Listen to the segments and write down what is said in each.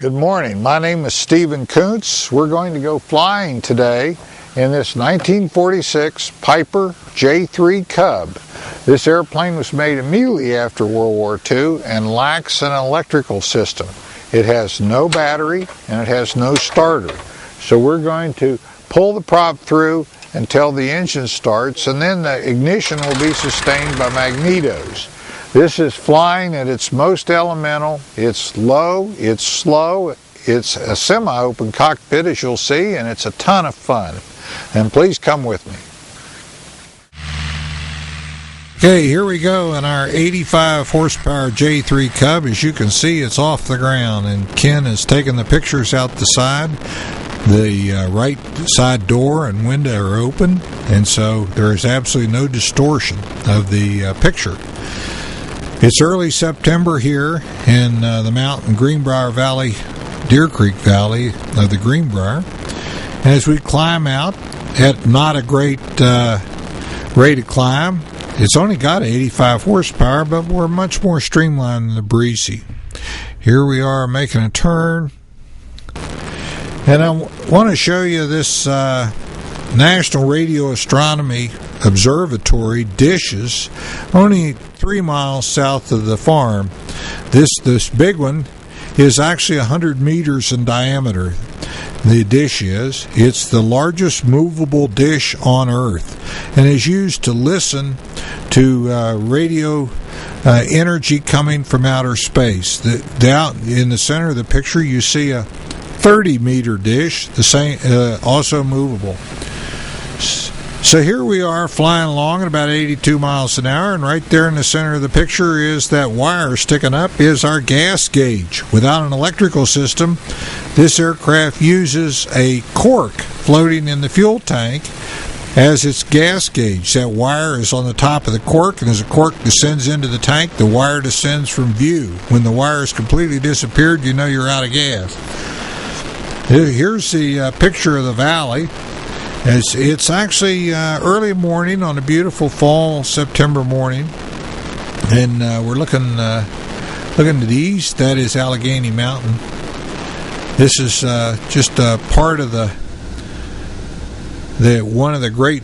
Good morning. My name is Steve Coonts. We're going to go flying today in this 1946 Piper J-3 Cub. This airplane was made immediately after World War II and lacks an electrical system. It has no battery and it has no starter. So we're going to pull the prop through until the engine starts, and then the ignition will be sustained by magnetos. This is flying at its most elemental. It's low, it's slow, it's a semi-open cockpit as you'll see, and it's a ton of fun. And please come with me. Okay, here we go in our 85 horsepower J3 Cub. As you can see, it's off the ground, and Ken has taken the pictures out the side. The right side door and window are open, and so there is absolutely no distortion of the picture. It's early September here in the mountain Greenbrier Valley, Deer Creek Valley of the Greenbrier. And as we climb out at not a great rate of climb, it's only got 85 horsepower, but we're much more streamlined than the Breezy. Here we are making a turn. And I want to show you this National Radio Astronomy Observatory dishes only 3 miles south of the farm. This big one is actually 100 meters in diameter. The dish is. It's the largest movable dish on Earth and is used to listen to radio energy coming from outer space. Out in the center of the picture you see a 30-meter dish, the same, also movable. So here we are flying along at about 82 miles an hour, and right there in the center of the picture is that wire sticking up is our gas gauge. Without an electrical system, this aircraft uses a cork floating in the fuel tank as its gas gauge. That wire is on the top of the cork, and as the cork descends into the tank, the wire descends from view. When the wire has completely disappeared, you know you're out of gas. Here's the picture of the valley. It's actually early morning on a beautiful fall September morning, and we're looking to the east. That is Allegheny Mountain. This is just a part of the one of the great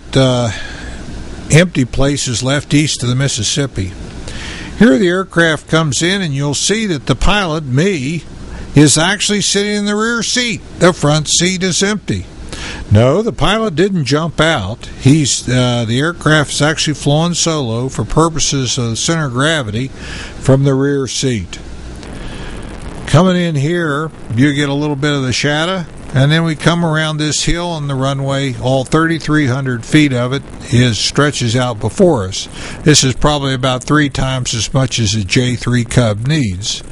empty places left east of the Mississippi. Here the aircraft comes in, and you'll see that the pilot, me, is actually sitting in the rear seat. The front seat is empty. No, the pilot didn't jump out. The aircraft is actually flying solo for purposes of center of gravity from the rear seat. Coming in here, you get a little bit of the shadow, and then we come around this hill on the runway. All 3,300 feet of it stretches out before us. This is probably about 3 times as much as a J3 Cub needs.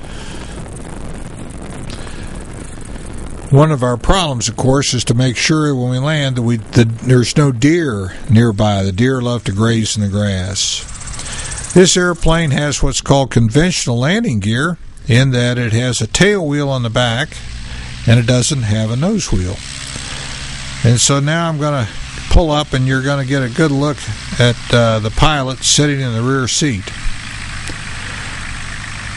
One of our problems, of course, is to make sure when we land that there's no deer nearby. The deer love to graze in the grass. This airplane has what's called conventional landing gear, in that it has a tail wheel on the back and it doesn't have a nose wheel. And so now I'm going to pull up, and you're going to get a good look at the pilot sitting in the rear seat.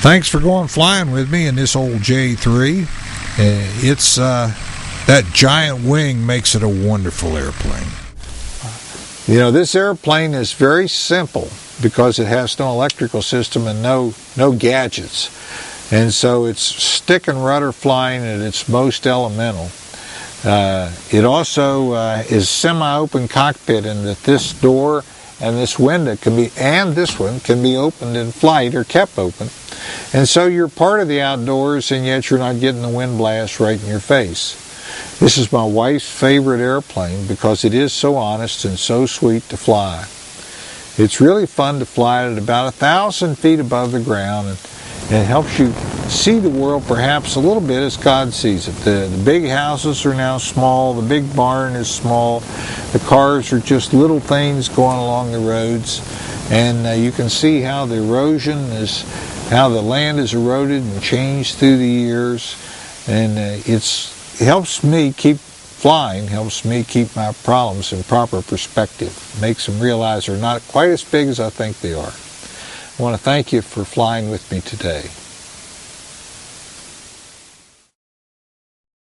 Thanks for going flying with me in this old J3. It's that giant wing makes it a wonderful airplane. You know, this airplane is very simple because it has no electrical system and no gadgets. And so it's stick and rudder flying at its most elemental. It also is semi-open cockpit in that this door and this window this one can be opened in flight or kept open. And so you're part of the outdoors, and yet you're not getting the wind blast right in your face. This is my wife's favorite airplane because it is so honest and so sweet to fly. It's really fun to fly at about 1,000 feet above the ground, and it helps you see the world perhaps a little bit as God sees it. The big houses are now small, the big barn is small, the cars are just little things going along the roads, and you can see how the how the land is eroded and changed through the years, and it helps me keep flying, helps me keep my problems in proper perspective, makes them realize they're not quite as big as I think they are. I want to thank you for flying with me today.